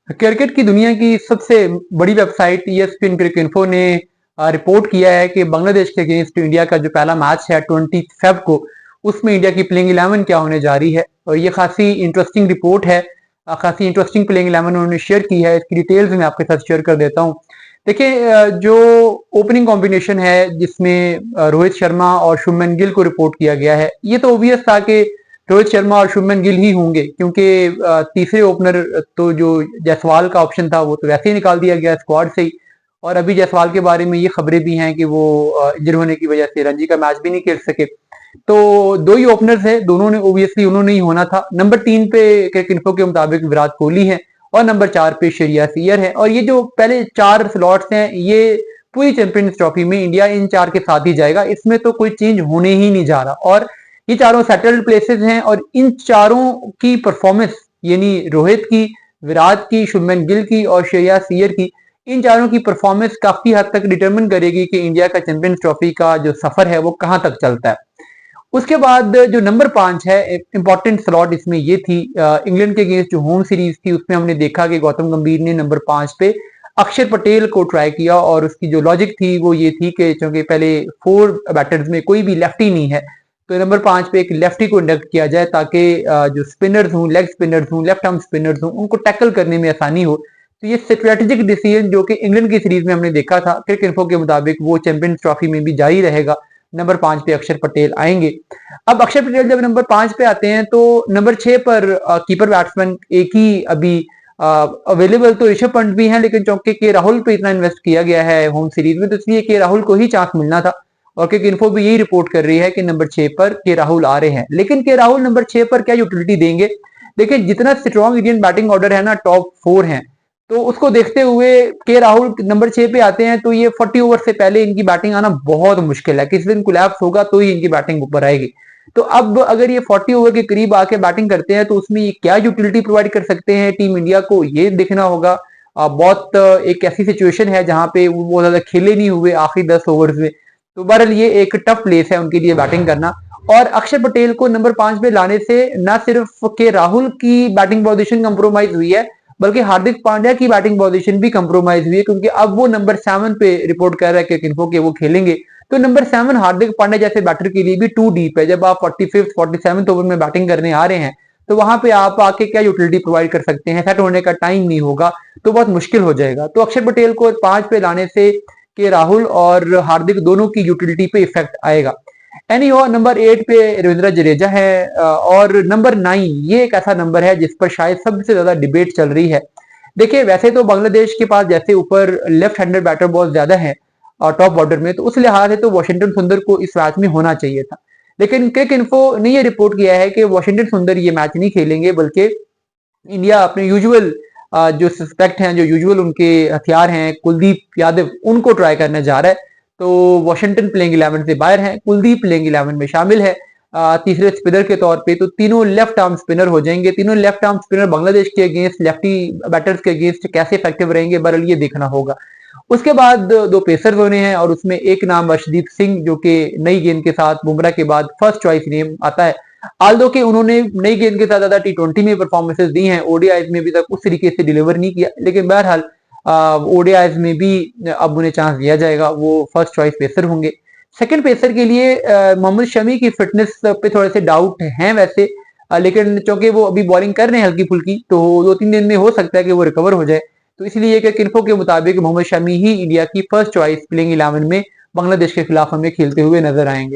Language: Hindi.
क्रिकेट की दुनिया की सबसे बड़ी वेबसाइट ESPN क्रिकइंफो ने रिपोर्ट किया है कि बांग्लादेश के अगेंस्ट इंडिया का जो पहला मैच है 20 फेब को, उसमें इंडिया की प्लेइंग 11 क्या होने जा रही है। और ये खासी इंटरेस्टिंग रिपोर्ट है। खासी इंटरेस्टिंग प्लेइंग 11 उन्होंने शेयर की है। इसकी डिटेल्स मैं आपके साथ शेयर कर देता हूँ। देखिए, जो ओपनिंग कॉम्बिनेशन है जिसमें रोहित शर्मा और शुभमन गिल को रिपोर्ट किया गया है, ये तो ऑब्वियस था कि रोहित शर्मा और शुभमन गिल ही होंगे, क्योंकि तीसरे ओपनर तो जो जायसवाल का ऑप्शन था वो तो वैसे ही निकाल दिया गया स्क्वाड से ही। और अभी जायसवाल के बारे में ये खबरें भी हैं कि वो इंजर होने की वजह से रणजी का मैच भी नहीं खेल सके। तो दो ही ओपनर्स है, दोनों ने ओबियसली उन्होंने ही होना था। नंबर 3 पे क्रिकइंफो के मुताबिक विराट कोहली है और नंबर 4 पे श्रेयस अय्यर है। और ये जो पहले 4 स्लॉट्स हैं, ये पूरी चैंपियंस ट्रॉफी में इंडिया इन 4 के साथ ही जाएगा, इसमें तो कोई चेंज होने ही नहीं जा रहा। और ये चारों सेटल्ड प्लेसेस हैं और इन चारों की परफॉर्मेंस, यानी रोहित की, विराट की, शुभमन गिल की और श्रेयस अय्यर की, इन चारों की परफॉर्मेंस काफी हद तक डिटरमिन करेगी कि इंडिया का चैंपियंस ट्रॉफी का जो सफर है वो कहां तक चलता है। उसके बाद जो नंबर 5 है, इंपॉर्टेंट स्लॉट इसमें ये थी, इंग्लैंड के अगेंस्ट जो होम सीरीज थी उसमें हमने देखा कि गौतम गंभीर ने नंबर 5 पे अक्षर पटेल को ट्राई किया। और उसकी जो लॉजिक थी वो ये थी कि चूंकि पहले 4 बैटर्स में कोई भी लेफ्टी नहीं है, तो नंबर 5 पे एक लेफ्टी को इंडक्ट किया जाए ताकि जो स्पिनर्स हों, लेग स्पिनर्स हों, लेफ्ट आर्म स्पिनर्स हों, उनको टैकल करने में आसानी हो। तो ये स्ट्रेटेजिक डिसीजन जो कि इंग्लैंड की सीरीज में हमने देखा था, क्रिकइंफो के मुताबिक वो चैंपियंस ट्रॉफी में भी जारी रहेगा। नंबर 5 पे अक्षर पटेल आएंगे। अब अक्षर पटेल जब नंबर 5 पे आते हैं तो नंबर 6 पर कीपर बैट्समैन एक ही अभी अवेलेबल तो ऋषभ पंत भी हैं, लेकिन चौके के राहुल पे इतना इन्वेस्ट किया गया है होम सीरीज में, तो इसलिए के राहुल को ही चांस मिलना था। और क्रिकइंफो भी यही रिपोर्ट कर रही है कि नंबर 6 पर के राहुल आ रहे हैं। लेकिन के राहुल नंबर 6 पर क्या यूटिलिटी देंगे? देखिए, जितना स्ट्रॉन्ग इंडियन बैटिंग ऑर्डर है ना, टॉप 4 है, तो उसको देखते हुए के राहुल नंबर 6 पे आते हैं, तो ये 40 ओवर से पहले इनकी बैटिंग आना बहुत मुश्किल है। किसी दिन कोलैप्स होगा तो ही इनकी बैटिंग ऊपर आएगी। तो अब अगर ये 40 ओवर के करीब आके बैटिंग करते हैं तो उसमें ये क्या यूटिलिटी प्रोवाइड कर सकते हैं टीम इंडिया को, ये देखना होगा। बहुत एक ऐसी सिचुएशन है जहां पे वो ज्यादा खेले नहीं हुए आखिरी 10 ओवर्स में, तो बहरहाल ये एक टफ प्लेस है उनके लिए बैटिंग करना। और अक्षर पटेल को नंबर 5 पे लाने से न सिर्फ के राहुल की बैटिंग पोजीशन कंप्रोमाइज हुई है, बल्कि हार्दिक पांड्या की बैटिंग पोजीशन भी कंप्रोमाइज हुई है, क्योंकि अब वो नंबर 7 पे रिपोर्ट कर रहा है कि इनको के वो खेलेंगे। तो नंबर 7 हार्दिक पांड्या जैसे बैटर के लिए भी टू डीप है। जब आप 45th 47th ओवर में बैटिंग करने आ रहे हैं, तो वहां पे आप आके क्या यूटिलिटी प्रोवाइड कर सकते हैं? सेट होने का टाइम नहीं होगा, तो बहुत मुश्किल हो जाएगा। तो अक्षर पटेल को 5 पे लाने से के राहुल और हार्दिक दोनों की यूटिलिटी पे इफेक्ट आएगा। एनी हो, नंबर 8 पे रविंद्र जडेजा है और नंबर 9 ये एक ऐसा नंबर है जिस पर शायद सबसे ज्यादा डिबेट चल रही है। देखिए, वैसे तो बांग्लादेश के पास जैसे ऊपर लेफ्ट हैंडेड बैटर बहुत ज्यादा है और टॉप ऑर्डर में, तो उस लिहाज से तो वॉशिंगटन सुंदर को इस मैच में होना चाहिए था। लेकिन क्रिकइंफो ने ये रिपोर्ट किया है कि वॉशिंगटन सुंदर ये मैच नहीं खेलेंगे, बल्कि इंडिया अपने यूजुअल जो सस्पेक्ट हैं, जो यूजुअल उनके हथियार हैं, कुलदीप यादव, उनको ट्राई करने जा रहा है। तो वॉशिंगटन प्लेइंग 11 से बाहर है, कुलदीप प्लेइंग 11 में शामिल है तीसरे स्पिनर के तौर पे। तो तीनों लेफ्ट आर्म स्पिनर हो जाएंगे। तीनों लेफ्ट आर्म स्पिनर बांग्लादेश के अगेंस्ट लेफ्टी बैटर्स के अगेंस्ट कैसे इफेक्टिव रहेंगे, बहरहाल ये देखना होगा। उसके बाद दो पेसर्स होने हैं और उसमें एक नाम अर्शदीप सिंह, जो कि नई गेंद के साथ बुमराह के बाद फर्स्ट चॉइस नेम आता है। आल्दो के उन्होंने नई गेंद के साथ ज्यादा T20 में परफॉर्मेंसेस दी हैं, ओडीआईज में भी तक उस तरीके से डिलीवर नहीं किया, लेकिन बहरहाल ओडीआईज में भी अब उन्हें चांस दिया जाएगा, वो फर्स्ट चॉइस पेसर होंगे। सेकंड पेसर के लिए मोहम्मद शमी की फिटनेस पे थोड़े से डाउट हैं वैसे, लेकिन चूंकि वो अभी बॉलिंग कर रहे हैं हल्की फुल्की, तो 2-3 दिन में हो सकता है कि वो रिकवर हो जाए। तो इसलिए किन्फो के मुताबिक मोहम्मद शमी ही इंडिया की फर्स्ट चॉइस प्लेइंग 11 में बांग्लादेश के खिलाफ हमें खेलते हुए नजर आएंगे।